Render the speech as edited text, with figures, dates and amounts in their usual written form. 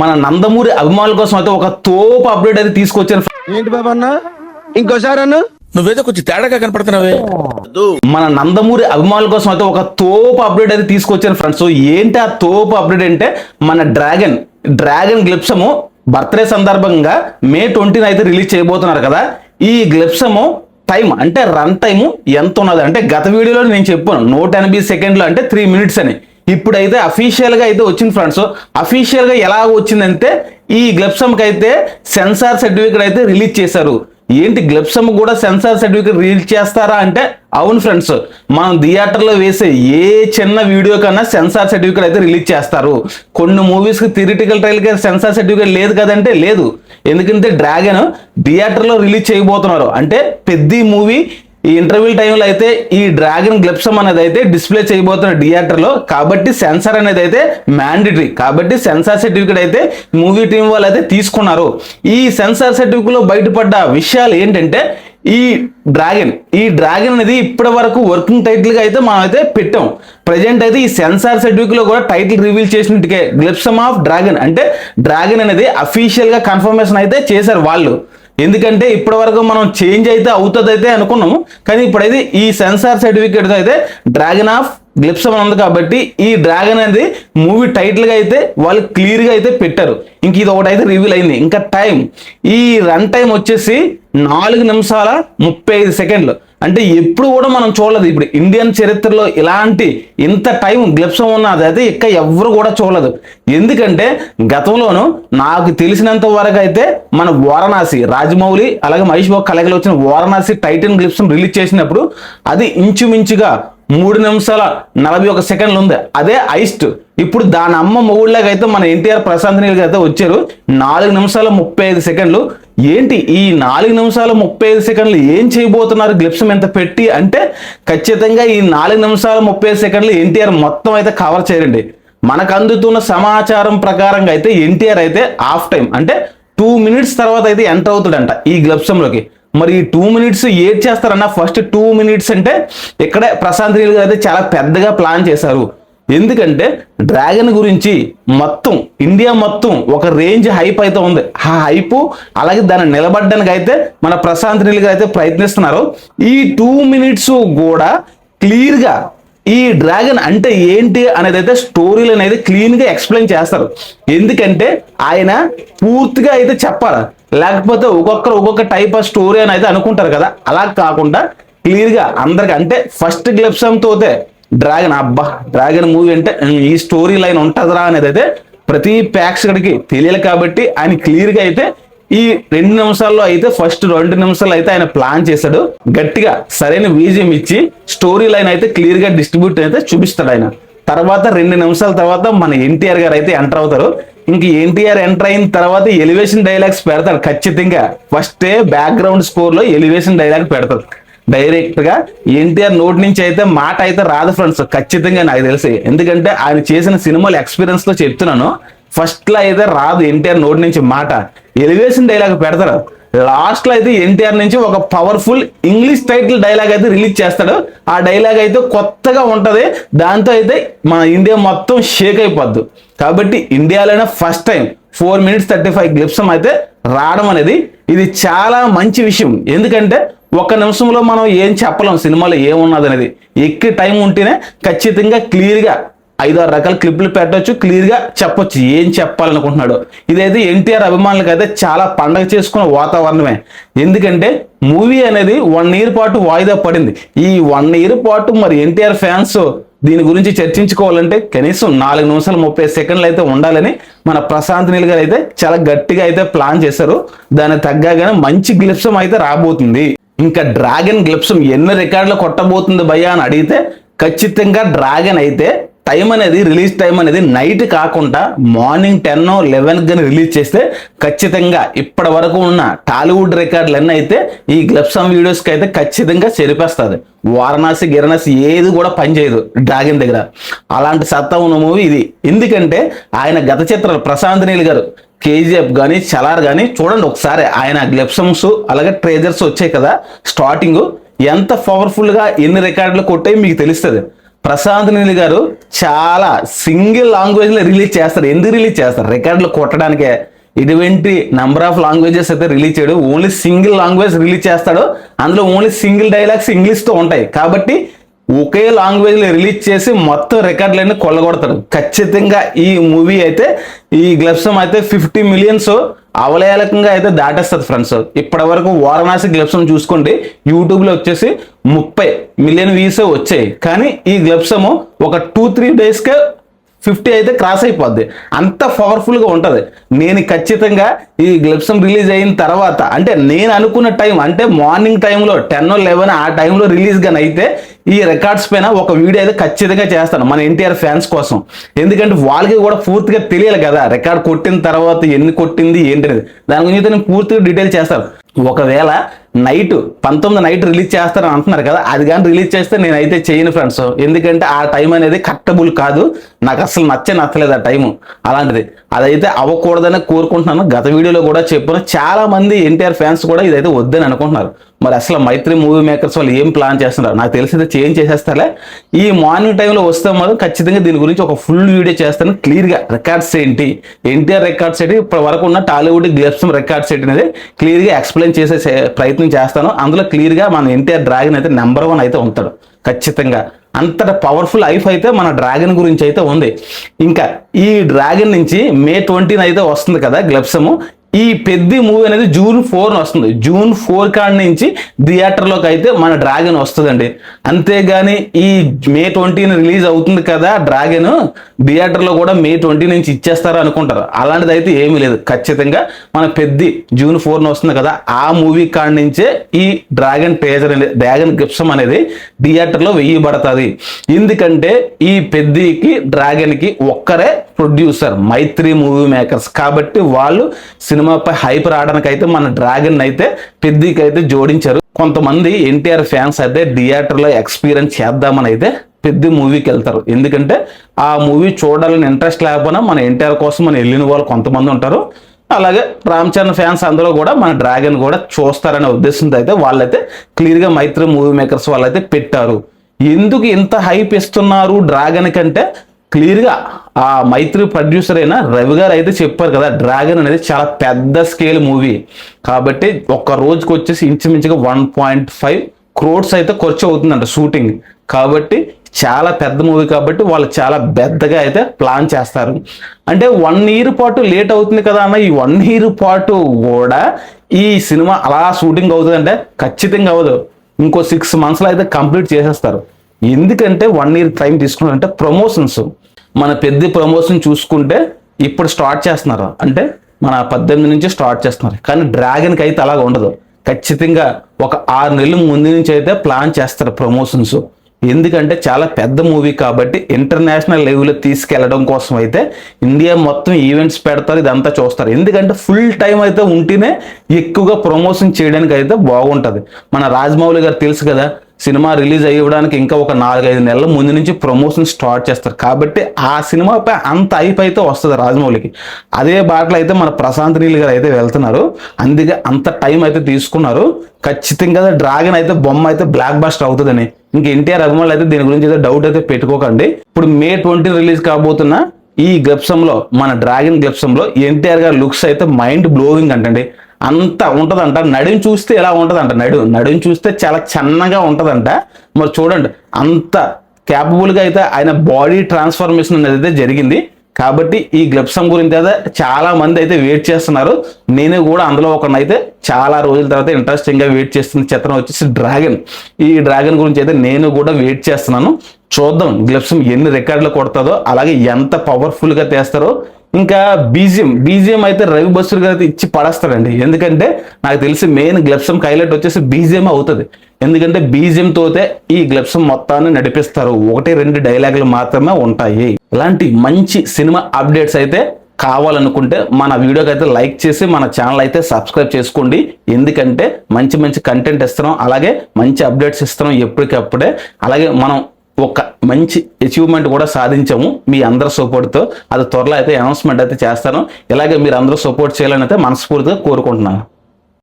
మన నందమూరి అభిమానుల కోసం అయితే ఒక తోపు అప్డేట్ అయితే తీసుకొచ్చాను. ఏంటి బాబా అన్న ఇంకోసారి అన్న నువ్వేదో కొంచెం తేడాగా కనపడుతున్నావే. మన నందమూరి అభిమానుల కోసం అయితే ఒక తోపు అప్డేట్ అయితే తీసుకొచ్చాను ఫ్రెండ్స్. సో ఏంటి ఆ తోపు అప్డేట్ అంటే మన డ్రాగన్ గ్లిప్సము బర్త్డే సందర్భంగా May 20 అయితే రిలీజ్ చేయబోతున్నారు కదా. ఈ గ్లిప్సము టైం అంటే రన్ టైము ఎంత ఉన్నది అంటే గత వీడియోలో నేను చెప్పాను 180 సెకండ్లు అంటే 3 minutes అని. ఇప్పుడైతే అఫీషియల్గా అయితే వచ్చింది ఫ్రెండ్స్. అఫీషియల్గా ఎలా వచ్చిందంటే ఈ గ్లిప్సమ్కి అయితే సెన్సార్ సర్టిఫికేట్ అయితే రిలీజ్ చేశారు. ఏంటి గ్లిప్సమ్ కూడా సెన్సార్ సర్టిఫికేట్ రిలీజ్ చేస్తారా అంటే అవును ఫ్రెండ్స్, మనం థియేటర్లో వేసే ఏ చిన్న వీడియో కన్నా సెన్సార్ సర్టిఫికేట్ అయితే రిలీజ్ చేస్తారు. కొన్ని మూవీస్కి థియరిటికల్ ట్రయల్కి సెన్సార్ సర్టిఫికేట్ లేదు కదంటే లేదు, ఎందుకంటే డ్రాగన్ థియేటర్లో రిలీజ్ చేయబోతున్నారు. అంటే పెద్ద మూవీ ఈ ఇంటర్వ్యూ టైంలో అయితే ఈ డ్రాగన్ గ్లిప్సమ్ అనేది అయితే డిస్ప్లే చేయబోతున్న థియేటర్లో. కాబట్టి సెన్సార్ అనేది అయితే మ్యాండేటరీ, కాబట్టి సెన్సార్ సర్టిఫికేట్ అయితే మూవీ టీం వాళ్ళు అయితే తీసుకున్నారు. ఈ సెన్సార్ సర్టిఫికేట్లో బయటపడ్డ విషయాలు ఏంటంటే ఈ డ్రాగన్ అనేది ఇప్పటి వరకు వర్కింగ్ టైటిల్ గా అయితే మనం అయితే పెట్టాం. ప్రజెంట్ అయితే ఈ సెన్సార్ సర్టిఫికేట్ లో కూడా టైటిల్ రివీల్ చేసినట్టుగా గ్లిప్సమ్ ఆఫ్ డ్రాగన్ అంటే డ్రాగన్ అనేది అఫీషియల్ గా కన్ఫర్మేషన్ అయితే చేశారు వాళ్ళు. ఎందుకంటే ఇప్పటి వరకు మనం చేంజ్ అయితే అవుతుంది అయితే అనుకున్నాము, కానీ ఇప్పుడైతే ఈ సెన్సార్ సర్టిఫికేట్ అయితే డ్రాగన్ ఆఫ్ గ్లిప్సమ్ ఉంది కాబట్టి ఈ డ్రాగన్ అనేది మూవీ టైటిల్ గా అయితే వాళ్ళు క్లియర్ గా అయితే పెట్టారు. ఇంక ఇది ఒకటి అయితే రివీల్ అయింది. ఇంకా టైం, ఈ రన్ టైం వచ్చేసి 4 నిమిషాల 35 సెకండ్లు. అంటే ఎప్పుడు కూడా మనం చూడలేదు ఇప్పుడు ఇండియన్ చరిత్రలో ఇలాంటి ఇంత టైం గ్లిప్సమ్ ఉన్నది అయితే ఇక్కడ ఎవ్వరు కూడా చూడలేదు. ఎందుకంటే గతంలోనూ నాకు తెలిసినంత వరకు అయితే మన వారణాసి రాజమౌళి అలాగే మహేష్ బాబు కలగలు వచ్చిన వారణాసి టైటన్ గ్లిప్సమ్ రిలీజ్ చేసినప్పుడు అది ఇంచుమించుగా 3 నిమిషాల 41 సెకండ్లు ఉంది. అదే ఐస్ట్ ఇప్పుడు దాని అమ్మ మొగుళ్ళగా అయితే మన ఎన్టీఆర్ ప్రశాంత్ నీల్ అయితే వచ్చారు 4 నిమిషాల 35 సెకండ్లు. ఏంటి ఈ 4 నిమిషాల 35 సెకండ్లు ఏం చేయబోతున్నారు గ్లిప్సమ్ ఎంత పెట్టి అంటే ఖచ్చితంగా ఈ 4 నిమిషాల 35 సెకండ్లు ఎన్టీఆర్ మొత్తం అయితే కవర్ చేయరండి. మనకు అందుతున్న సమాచారం ప్రకారంగా అయితే ఎన్టీఆర్ అయితే హాఫ్ టైం అంటే 2 minutes తర్వాత అయితే ఎంటర్ అవుతాడంట ఈ గ్లిప్సమ్లోకి. మరి ఈ 2 minutes ఏం చేస్తారన్న, ఫస్ట్ 2 minutes అంటే ఇక్కడే ప్రశాంత్ నీల్ గారు అయితే చాలా పెద్దగా ప్లాన్ చేశారు. ఎందుకంటే డ్రాగన్ గురించి మొత్తం ఇండియా మొత్తం ఒక రేంజ్ హైప్ అయితే ఉంది. ఆ హైప్ అలాగే దాన్ని నిలబడడానికి అయితే మన ప్రశాంత్ నీల్ గారు అయితే ప్రయత్నిస్తున్నారు. ఈ 2 minutes కూడా క్లియర్గా ఈ డ్రాగన్ అంటే ఏంటి అనేది అయితే స్టోరీలు అనేది క్లీన్గా ఎక్స్ప్లెయిన్ చేస్తారు. ఎందుకంటే ఆయన పూర్తిగా అయితే చెప్పాలి, లేకపోతే ఒక్కొక్క టైప్ ఆఫ్ స్టోరీ అని అయితే అనుకుంటారు కదా. అలా కాకుండా క్లియర్గా అందరికి అంటే ఫస్ట్ గ్లిప్సమ్ తోతే డ్రాగన్ మూవీ అంటే ఈ స్టోరీ లైన్ ఉంటుందిరా అనేది అయితే ప్రతి ప్రేక్షకుడికి తెలియాలి. కాబట్టి ఆయన క్లియర్గా అయితే ఈ 2 నిమిషాల్లో అయితే ఫస్ట్ 2 నిమిషాలు అయితే ఆయన ప్లాన్ చేశాడు. గట్టిగా సరైన బీజియం ఇచ్చి స్టోరీ లైన్ అయితే క్లియర్గా డిస్ట్రిబ్యూట్ అయితే చూపిస్తాడు ఆయన. తర్వాత 2 నిమిషాల తర్వాత మన ఎన్టీఆర్ గారు అయితే ఎంటర్ అవుతారు. ఇంక ఎన్టీఆర్ ఎంటర్ అయిన తర్వాత ఎలివేషన్ డైలాగ్స్ పెడతారు. ఖచ్చితంగా ఫస్టే బ్యాక్గ్రౌండ్ స్కోర్ లో ఎలివేషన్ డైలాగ్ పెడతారు. డైరెక్ట్ గా ఎన్టీఆర్ నోటి నుంచి అయితే మాట అయితే రాదు ఫ్రెండ్స్, ఖచ్చితంగా నాకు తెలిసి. ఎందుకంటే ఆయన చేసిన సినిమాల ఎక్స్పీరియన్స్ తో చెప్తున్నాను, ఫస్ట్ లో అయితే రాదు ఎన్టీఆర్ నోటి నుంచి మాట, ఎలివేషన్ డైలాగ్ పెడతారు. లాస్ట్ లో అయితే ఎన్టీఆర్ నుంచి ఒక పవర్ఫుల్ ఇంగ్లీష్ టైటిల్ డైలాగ్ అయితే రిలీజ్ చేస్తాడు. ఆ డైలాగ్ అయితే కొత్తగా ఉంటది, దాంతో అయితే మన ఇండియా మొత్తం షేక్ అయిపోద్దు. కాబట్టి ఇండియాలోనే ఫస్ట్ టైం 4 minutes 35 గ్లిప్సమ్ అయితే రావడం అనేది ఇది చాలా మంచి విషయం. ఎందుకంటే 1 నిమిషంలో మనం ఏం చెప్పలేం సినిమాలో ఏమున్నది అనేది. ఎక్కువ టైం ఉంటేనే ఖచ్చితంగా క్లియర్గా 5-6 రకాల క్లిప్లు పెట్టవచ్చు, క్లియర్గా చెప్పొచ్చు ఏం చెప్పాలనుకుంటున్నాడు. ఇదైతే ఎన్టీఆర్ అభిమానులకు అయితే చాలా పండగ చేసుకున్న వాతావరణమే. ఎందుకంటే మూవీ అనేది 1 year పాటు వాయిదా పడింది. ఈ 1 year పాటు మరి ఎన్టీఆర్ ఫ్యాన్స్ దీని గురించి చర్చించుకోవాలంటే కనీసం 4 నిమిషాల 30 సెకండ్లు అయితే ఉండాలని మన ప్రశాంత్ నీల్ గారు అయితే చాలా గట్టిగా అయితే ప్లాన్ చేశారు. దానికి తగ్గగానే మంచి గ్లిప్సమ్ అయితే రాబోతుంది. ఇంకా డ్రాగన్ గ్లిప్సమ్ ఎన్ని రికార్డులు కొట్టబోతుంది భయ్యా అని అడిగితే ఖచ్చితంగా డ్రాగన్ అయితే టైం అనేది రిలీజ్ టైం అనేది నైట్ కాకుండా మార్నింగ్ 10 or 11 కానీ రిలీజ్ చేస్తే ఖచ్చితంగా ఇప్పటి వరకు ఉన్న టాలీవుడ్ రికార్డులన్నీ అయితే ఈ గ్లిప్సమ్ వీడియోస్కి అయితే ఖచ్చితంగా చెరిపేస్తుంది. వారణాసి ఏది కూడా పనిచేయదు డ్రాగన్ దగ్గర. అలాంటి సత్తా ఉన్న మూవీ ఇది. ఎందుకంటే ఆయన గత చిత్రాలు ప్రశాంత్ నీల్ గారు కేజీఎఫ్ కానీ చలార్ కానీ చూడండి ఒకసారి, ఆయన గ్లిప్సమ్స్ అలాగే ట్రేజర్స్ వచ్చాయి కదా స్టార్టింగ్, ఎంత పవర్ఫుల్గా ఎన్ని రికార్డులు కొట్టాయి మీకు తెలుస్తుంది. ప్రశాంత్ నీల్ గారు చాలా సింగిల్ లాంగ్వేజ్ లో రిలీజ్ చేస్తారు. ఎందుకు రిలీజ్ చేస్తారు? రికార్డులు కొట్టడానికే. ఇటువంటి నెంబర్ ఆఫ్ లాంగ్వేజెస్ అయితే రిలీజ్ చేయడు. ఓన్లీ సింగిల్ లాంగ్వేజ్ రిలీజ్ చేస్తాడు. అందులో ఓన్లీ సింగిల్ డైలాగ్స్ ఇంగ్లీష్ తో ఉంటాయి. కాబట్టి ఒకే లాంగ్వేజ్ లో రిలీజ్ చేసి మొత్తం రికార్డులన్నీ కొల్లగొడతాడు. ఖచ్చితంగా ఈ మూవీ అయితే, ఈ గ్లెప్సమ్ అయితే 50 మిలియన్స్ అవలేలకంగా అయితే దాటేస్తుంది ఫ్రెండ్స్. ఇప్పటి వరకు వారణాసి గ్లెప్సమ్ చూసుకోండి, యూట్యూబ్ లో వచ్చేసి 30 మిలియన్ వ్యూస్ వచ్చాయి. కానీ ఈ గ్లెప్సమ్ ఒక 2-3 డేస్కే 50 అయితే క్రాస్ అయిపోద్ది. అంత పవర్ఫుల్ గా ఉంటది. నేను ఖచ్చితంగా ఈ గ్లెప్సమ్ రిలీజ్ అయిన తర్వాత, అంటే నేను అనుకున్న టైం, అంటే మార్నింగ్ టైంలో 10-11 ఆ టైంలో రిలీజ్ గాని అయితే ఈ రికార్డ్స్ పైన ఒక వీడియో అయితే ఖచ్చితంగా చేస్తాను మన ఎన్టీఆర్ ఫ్యాన్స్ కోసం. ఎందుకంటే వాళ్ళకి కూడా పూర్తిగా తెలియాలి కదా రికార్డ్ కొట్టిన తర్వాత ఎన్ని కొట్టింది ఏంటనేది. దాని గురించి అయితే నేను పూర్తిగా డీటెయిల్ చేస్తాను. ఒకవేళ నైట్ 19 నైట్ రిలీజ్ చేస్తారని అంటున్నారు కదా, అది కానీ రిలీజ్ చేస్తే నేనైతే చేయను ఫ్రెండ్స్. ఎందుకంటే ఆ టైం అనేది కరెక్టబుల్ కాదు. నాకు అసలు నచ్చలేదు ఆ టైము. అలాంటిది అదైతే అవ్వకూడదని కోరుకుంటున్నాను. గత వీడియోలో కూడా చెప్పాను, చాలా మంది ఎన్టీఆర్ ఫ్యాన్స్ కూడా ఇదైతే వద్దని అనుకుంటున్నారు. మరి అసలు మైత్రి మూవీ మేకర్స్ వాళ్ళు ఏం ప్లాన్ చేస్తున్నారు నాకు తెలిసి చేంజ్ చేసేస్తారే. ఈ మార్నింగ్ టైంలో వస్తే మాత్రం ఖచ్చితంగా దీని గురించి ఒక ఫుల్ వీడియో చేస్తాను. క్లియర్గా రికార్డ్స్ ఏంటి, ఎన్టీఆర్ రికార్డ్స్ ఏంటి, ఇప్పటి వరకు ఉన్న టాలీవుడ్ గ్లెప్సమ్ రికార్డ్స్ ఏంటి అనేది క్లియర్గా ఎక్స్ప్లెయిన్ చేసే ప్రయత్నం చేస్తాను. అందులో క్లియర్గా మన ఎన్టీఆర్ డ్రాగన్ అయితే నెంబర్ 1 అయితే ఉంటాడు ఖచ్చితంగా. అంతట పవర్ఫుల్ ఐఫ్ అయితే మన డ్రాగన్ గురించి అయితే ఉంది. ఇంకా ఈ డ్రాగన్ నుంచి May 20 అయితే వస్తుంది కదా గ్లెప్సమ్. ఈ పెద్ద మూవీ అనేది June 4 వస్తుంది. June 4 కాడి నుంచి థియేటర్లోకి అయితే మన డ్రాగన్ వస్తుందండి. అంతేగాని ఈ May 20 రిలీజ్ అవుతుంది కదా డ్రాగన్, థియేటర్లో కూడా May 20 నుంచి ఇచ్చేస్తారు అనుకుంటారు. అలాంటిది అయితే ఏమీ లేదు. ఖచ్చితంగా మన పెద్ద June 4 వస్తుంది కదా, ఆ మూవీ కాడి నుంచే ఈ డ్రాగన్ టేజర్ అనేది, డ్రాగన్ గ్లిప్సమ్ అనేది థియేటర్లో వేయబడుతుంది. ఎందుకంటే ఈ పెద్దకి డ్రాగన్కి ఒక్కరే ప్రొడ్యూసర్, మైత్రి మూవీ మేకర్స్. కాబట్టి వాళ్ళు సినిమాపై హైప్ రావడానికి అయితే మన డ్రాగన్ అయితే పెద్దకి అయితే జోడించారు. కొంతమంది ఎన్టీఆర్ ఫ్యాన్స్ అయితే థియేటర్లో ఎక్స్పీరియన్స్ చేద్దామని అయితే పెద్ద మూవీకి వెళ్తారు. ఎందుకంటే ఆ మూవీ చూడాలని ఇంట్రెస్ట్ లేకపోయినా మన ఎన్టీఆర్ కోసం మనం వెళ్ళిన వాళ్ళు కొంతమంది ఉంటారు. అలాగే రామ్ చరణ్ ఫ్యాన్స్ అందరూ కూడా మన డ్రాగన్ కూడా చూస్తారనే ఉద్దేశంతో అయితే వాళ్ళైతే క్లియర్గా మైత్రి మూవీ మేకర్స్ వాళ్ళైతే పెట్టారు. ఎందుకు ఇంత హైప్ ఇస్తున్నారు డ్రాగన్ కంటే, క్లియర్గా ఆ మైత్రి ప్రొడ్యూసర్ అయిన రవి గారు అయితే చెప్పారు కదా, డ్రాగన్ అనేది చాలా పెద్ద స్కేల్ మూవీ కాబట్టి ఒక్క రోజుకి వచ్చేసి ఇంచుమించుగా 1.5 crores అయితే ఖర్చు అవుతుందంట షూటింగ్. కాబట్టి చాలా పెద్ద మూవీ కాబట్టి వాళ్ళు చాలా పెద్దగా అయితే ప్లాన్ చేస్తారు. అంటే 1 year పాటు లేట్ అవుతుంది కదా అన్న, ఈ 1 year పాటు కూడా ఈ సినిమా అలా షూటింగ్ అవుతుందంటే ఖచ్చితంగా అవ్వదు. ఇంకో 6 monthsలో అయితే కంప్లీట్ చేసేస్తారు. ఎందుకంటే 1 year టైం తీసుకున్నారంటే ప్రమోషన్స్, మన పెద్ద ప్రమోషన్ చూసుకుంటే ఇప్పుడు స్టార్ట్ చేస్తున్నారు, అంటే మన 18 నుంచి స్టార్ట్ చేస్తున్నారు. కానీ డ్రాగన్కి అయితే అలాగ ఉండదు. ఖచ్చితంగా ఒక 6 నెలల ముందు నుంచి అయితే ప్లాన్ చేస్తారు ప్రమోషన్స్. ఎందుకంటే చాలా పెద్ద మూవీ కాబట్టి ఇంటర్నేషనల్ లెవెల్లో తీసుకెళ్లడం కోసం అయితే ఇండియా మొత్తం ఈవెంట్స్ పెడతారు, ఇదంతా చూస్తారు. ఎందుకంటే ఫుల్ టైం అయితే ఉంటేనే ఎక్కువగా ప్రమోషన్ చేయడానికి అయితే బాగుంటుంది. మన రాజమౌళి గారు తెలుసు కదా, సినిమా రిలీజ్ అయ్యడానికి ఇంకా ఒక 4-5 నెలల ముందు నుంచి ప్రమోషన్ స్టార్ట్ చేస్తారు. కాబట్టి ఆ సినిమాపై అంత హైప్ అయితే వస్తుంది రాజమౌళికి. అదే బాటలో అయితే మన ప్రశాంత్ నీల్ గారు అయితే వెళ్తున్నారు. అందుకే అంత టైం అయితే తీసుకున్నారు. ఖచ్చితంగా డ్రాగన్ అయితే బొమ్మ అయితే బ్లాక్ బస్టర్ అవుతుందని ఇంక ఎన్టీఆర్ అభిమానులు అయితే దీని గురించి అయితే డౌట్ అయితే పెట్టుకోకండి. ఇప్పుడు May 20 రిలీజ్ కాబోతున్న ఈ గ్లెప్సంలో, మన డ్రాగన్ గ్లెప్సంలో ఎన్టీఆర్ గారి లుక్స్ అయితే మైండ్ బ్లోవింగ్ అంటండి. అంత ఉంటదంట. నడుము చూస్తే ఎలా ఉంటదంట, నడుము చూస్తే చాలా చిన్నగా ఉంటదంట. మరి చూడండి అంత క్యాపబుల్గా అయితే ఆయన బాడీ ట్రాన్స్ఫర్మేషన్ అనేది అయితే జరిగింది. కాబట్టి ఈ గ్లెప్సమ్ గురించి అయితే చాలా మంది అయితే వెయిట్ చేస్తున్నారు. నేను కూడా అందులో ఒకనైతే చాలా రోజుల తర్వాత ఇంట్రెస్టింగ్ గా వెయిట్ చేస్తున్న చిత్రం వచ్చేసి డ్రాగన్. ఈ డ్రాగన్ గురించి అయితే నేను కూడా వెయిట్ చేస్తున్నాను. చూద్దాం గ్లెప్సమ్ ఎన్ని రికార్డులు కొడతాదో, అలాగే ఎంత పవర్ఫుల్ గా తీస్తారో. ఇంకా బీజిఎం అయితే రవి బస్సూర్ గారు అయితే ఇచ్చి పడేస్తాడండి. ఎందుకంటే నాకు తెలిసి మెయిన్ గ్లెప్సమ్ హైలైట్ వచ్చేసి బీజిఎం అవుతుంది. ఎందుకంటే బీజిఎం తోతే ఈ గ్లెప్సమ్ మొత్తాన్ని నడిపిస్తారు. 1-2 డైలాగులు మాత్రమే ఉంటాయి. ఇలాంటి మంచి సినిమా అప్డేట్స్ అయితే కావాలనుకుంటే మన వీడియోకి అయితే లైక్ చేసి మన ఛానల్ అయితే సబ్స్క్రైబ్ చేసుకోండి. ఎందుకంటే మంచి కంటెంట్ ఇస్తున్నాం, అలాగే మంచి అప్డేట్స్ ఇస్తున్నాం ఎప్పటికప్పుడే. అలాగే మనం ఒక మంచి అచీవ్మెంట్ కూడా సాధించాము మీ అందరి సపోర్ట్తో. అది త్వరలో అయితే అనౌన్స్మెంట్ అయితే చేస్తాను. ఇలాగే మీరు అందరూ సపోర్ట్ చేయాలని అయితే మనస్ఫూర్తిగా కోరుకుంటున్నాను.